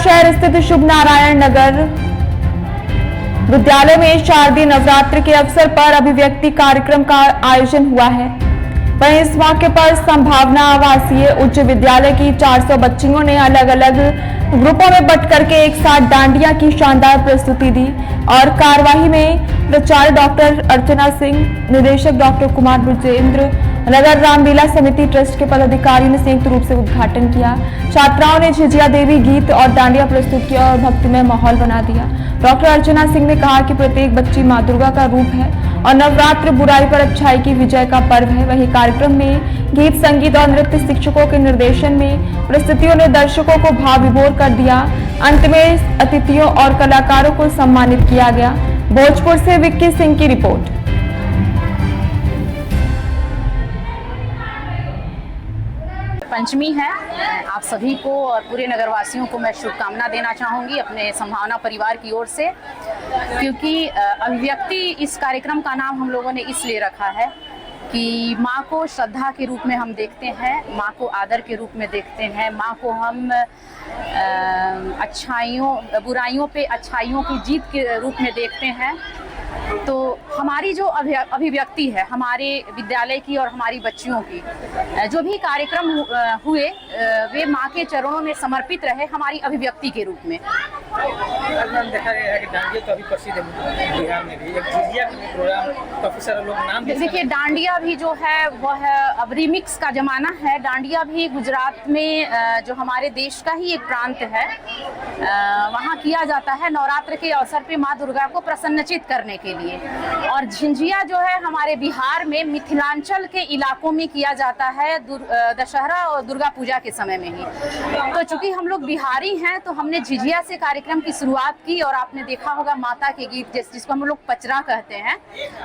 शहर स्थित शुभ नारायण नगर विद्यालय में शारदीय नवरात्र के अवसर पर अभिव्यक्ति कार्यक्रम का आयोजन हुआ है। वहीं इस मौके पर संभावना आवासीय उच्च विद्यालय की 400 बच्चियों ने अलग अलग ग्रुपों में बट करके एक साथ डांडिया की शानदार प्रस्तुति दी और कार्यवाही में प्राचार्य डॉक्टर अर्चना सिंह, निदेशक डॉक्टर कुमार ब्रजेंद्र, नगर रामलीला समिति ट्रस्ट के पदाधिकारी ने संयुक्त रूप से उद्घाटन किया। छात्राओं ने झिझिया देवी गीत और डांडिया प्रस्तुत किया और भक्तिमय माहौल बना दिया। डॉक्टर अर्चना सिंह ने कहा कि प्रत्येक बच्ची मां दुर्गा का रूप है और नवरात्र बुराई पर अच्छाई की विजय का पर्व है। वहीं कार्यक्रम में गीत, संगीत और नृत्य शिक्षकों के निर्देशन में प्रस्तुतियों ने दर्शकों को भाव विभोर कर दिया। अंत में अतिथियों और कलाकारों को सम्मानित किया गया। भोजपुर से विक्की सिंह की रिपोर्ट। पंचमी है, आप सभी को और पूरे नगरवासियों को मैं शुभकामना देना चाहूँगी अपने संभावना परिवार की ओर से, क्योंकि अभिव्यक्ति इस कार्यक्रम का नाम हम लोगों ने इसलिए रखा है कि माँ को श्रद्धा के रूप में हम देखते हैं, माँ को आदर के रूप में देखते हैं, माँ को हम बुराइयों पे अच्छाइयों की जीत के रूप में देखते हैं। तो हमारी जो अभिव्यक्ति है हमारे विद्यालय की और हमारी बच्चियों की, जो भी कार्यक्रम हुए वे माँ के चरणों में समर्पित रहे हमारी अभिव्यक्ति के रूप में। देखा गया है कि डांडिया काफी प्रसिद्ध है बिहार में भी, एक झिझिया का प्रोग्राम काफी सारे लोग नाम देखिए, डांडिया भी जो है वह अब रिमिक्स का जमाना है। डांडिया भी गुजरात में जो हमारे देश का ही एक प्रांत है वहाँ किया जाता है नवरात्र के अवसर पे माँ दुर्गा को प्रसन्नचित करने के लिए। और झिझिया जो है हमारे बिहार में मिथिलांचल के इलाकों में किया जाता है दशहरा और दुर्गा पूजा के समय में ही। तो चूंकि हम लोग बिहारी हैं तो हमने झिझिया से कार्यक्रम की शुरुआत की और आपने देखा होगा माता के गीत जिसको हम लोग पचरा कहते हैं,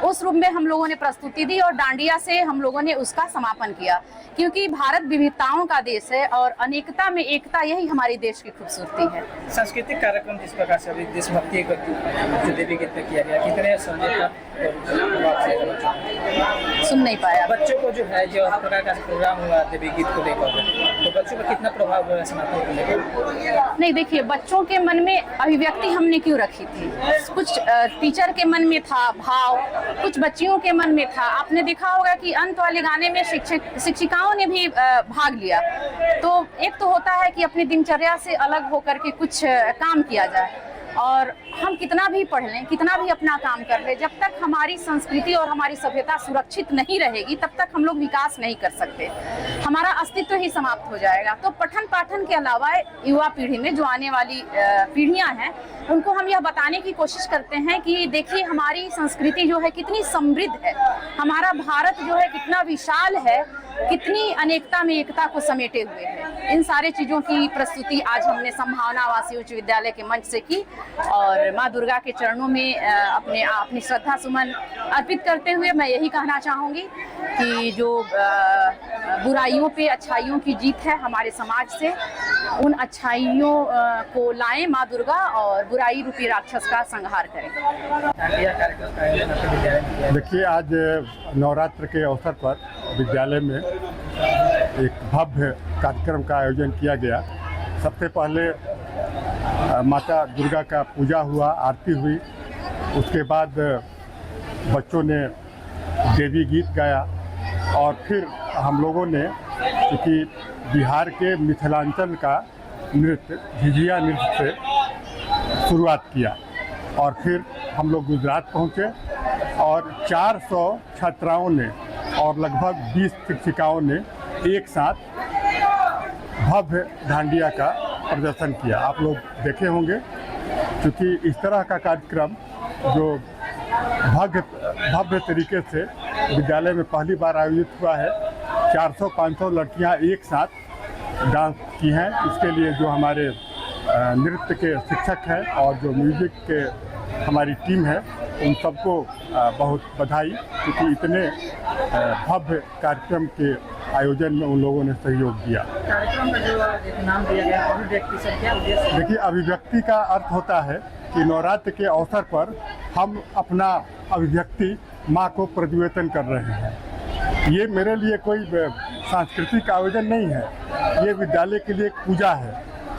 उस रूप में हम लोगों ने प्रस्तुति दी और डांडिया से हम लोगों ने उसका समापन किया। क्योंकि भारत विविधताओं का देश है और अनेकता में एकता, यही हमारी देश की खूबसूरती है। सांस्कृतिक कार्यक्रम जिस प्रकार से अभी देशभक्ति जो देवी गीत में किया गया, कितने संदेश का सुन नहीं पाया। बच्चों को जो है जो प्रकार का प्रोग्राम हुआ देवी गीत को लेकर, तो बच्चों पर कितना प्रभाव हुआ समाज को लेकर? नहीं, देखिए, बच्चों के मन में अभिव्यक्ति हमने क्यों रखी थी? कुछ टीचर के मन में था भाव, कुछ बच्चियों के मन में था। आपने देखा होगा कि अंत वाले गाने में शिक्षिकाओं ने भी भाग लिया। तो एक तो होता है कि अपनी दिनचर्या से अलग होकर के कुछ काम किया जाए, और हम कितना भी पढ़ लें, कितना भी अपना काम कर ले, जब तक हमारी संस्कृति और हमारी सभ्यता सुरक्षित नहीं रहेगी तब तक हम लोग विकास नहीं कर सकते, हमारा अस्तित्व ही समाप्त हो जाएगा। तो पठन पाठन के अलावा युवा पीढ़ी में जो आने वाली पीढ़ियां हैं उनको हम यह बताने की कोशिश करते हैं कि देखिए हमारी संस्कृति जो है कितनी समृद्ध है, हमारा भारत जो है कितना विशाल है, कितनी अनेकता में एकता को समेटे हुए है। इन सारे चीज़ों की प्रस्तुति आज हमने संभावना आवासीय उच्च विद्यालय के मंच से की और माँ दुर्गा के चरणों में अपनी श्रद्धा सुमन अर्पित करते हुए मैं यही कहना चाहूँगी कि जो बुराइयों पे अच्छाइयों की जीत है हमारे समाज से, उन अच्छाइयों को लाएं माँ दुर्गा और बुराई रूपी राक्षस का संहार करें। देखिए, आज नवरात्र के अवसर पर विद्यालय में एक भव्य कार्यक्रम का आयोजन किया गया। सबसे पहले माता दुर्गा का पूजा हुआ, आरती हुई, उसके बाद बच्चों ने देवी गीत गाया और फिर हम लोगों ने, क्योंकि बिहार के मिथिलांचल का नृत्य झिझिया नृत्य से शुरुआत किया और फिर हम लोग गुजरात पहुँचे और 400 छात्राओं ने और लगभग 20 शिक्षिकाओं ने एक साथ भव्य डांडिया का प्रदर्शन किया। आप लोग देखे होंगे, क्योंकि इस तरह का कार्यक्रम जो भव्य तरीके से विद्यालय में पहली बार आयोजित हुआ है। 400-500 लड़कियां एक साथ डांस की हैं। इसके लिए जो हमारे नृत्य के शिक्षक हैं और जो म्यूजिक के हमारी टीम है, उन सबको बहुत बधाई, क्योंकि इतने भव्य कार्यक्रम के आयोजन में उन लोगों ने सहयोग दिया। कार्यक्रम का जो नाम दिया गया अभिव्यक्ति से क्या उद्देश्य? देखिए, अभिव्यक्ति का अर्थ होता है कि नवरात्र के अवसर पर हम अपना अभिव्यक्ति माँ को प्रज्वलित कर रहे हैं। ये मेरे लिए कोई सांस्कृतिक आयोजन नहीं है, ये विद्यालय के लिए एक पूजा है।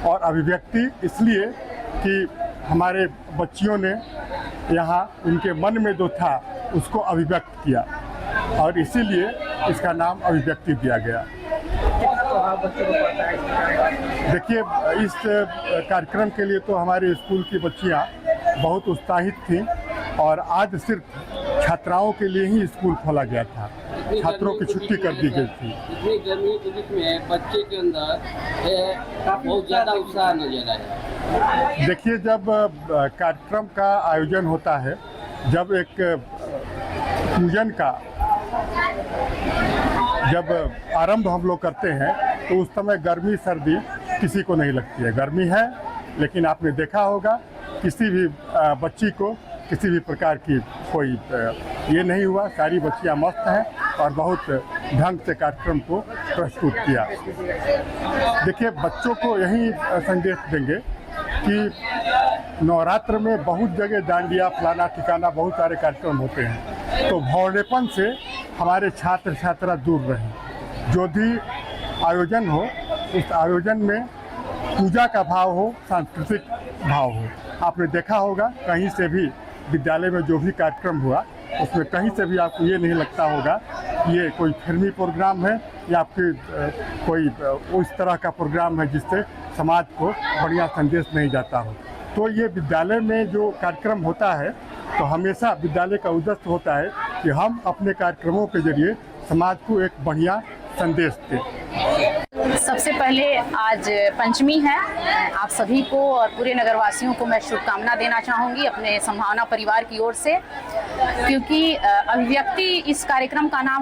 और अभिव्यक्ति इसलिए कि हमारे बच्चियों ने यहाँ उनके मन में जो था उसको अभिव्यक्त किया और इसीलिए इसका नाम अभिव्यक्ति दिया गया। कितना प्रभाव बच्चों को पड़ता है इसका? देखिए, इस कार्यक्रम के लिए तो हमारे स्कूल की बच्चियाँ बहुत उत्साहित थीं और आज सिर्फ छात्राओं के लिए ही स्कूल खोला गया था, छात्रों की छुट्टी कर दी गई थी। इतनी गर्मी के बीच में बच्चे के अंदर बहुत ज़्यादा उत्साह नजर आया। देखिए, जब कार्यक्रम का आयोजन होता है, जब एक पूजन का जब आरंभ हम लोग करते हैं तो उस समय गर्मी सर्दी किसी को नहीं लगती है। गर्मी है, लेकिन आपने देखा होगा किसी भी बच्ची को किसी भी प्रकार की कोई ये नहीं हुआ। सारी बच्चियां मस्त हैं और बहुत ढंग से कार्यक्रम को प्रस्तुत किया। देखिए, बच्चों को यही संदेश देंगे कि नवरात्र में बहुत जगह डांडिया फलाना ठिकाना बहुत सारे कार्यक्रम होते हैं, तो भौलेपन से हमारे छात्र छात्रा दूर रहें। जो भी आयोजन हो उस आयोजन में पूजा का भाव हो, सांस्कृतिक भाव हो। आपने देखा होगा कहीं से भी विद्यालय में जो भी कार्यक्रम हुआ उसमें कहीं से भी आपको ये नहीं लगता होगा कि ये कोई फिल्मी प्रोग्राम है या आपके कोई उस तरह का प्रोग्राम है जिससे समाज को बढ़िया संदेश नहीं जाता हो। तो ये विद्यालय में जो कार्यक्रम होता है तो हमेशा विद्यालय का उद्देश्य होता है कि हम अपने कार्यक्रमों के जरिए समाज को एक बढ़िया संदेश दें। सबसे पहले आज पंचमी है। आप सभी को और पूरे नगरवासियों को मैं शुभकामना देना चाहूँगी अपने संभावना परिवार की ओर से, क्योंकि अभिव्यक्ति इस कार्यक्रम का नाम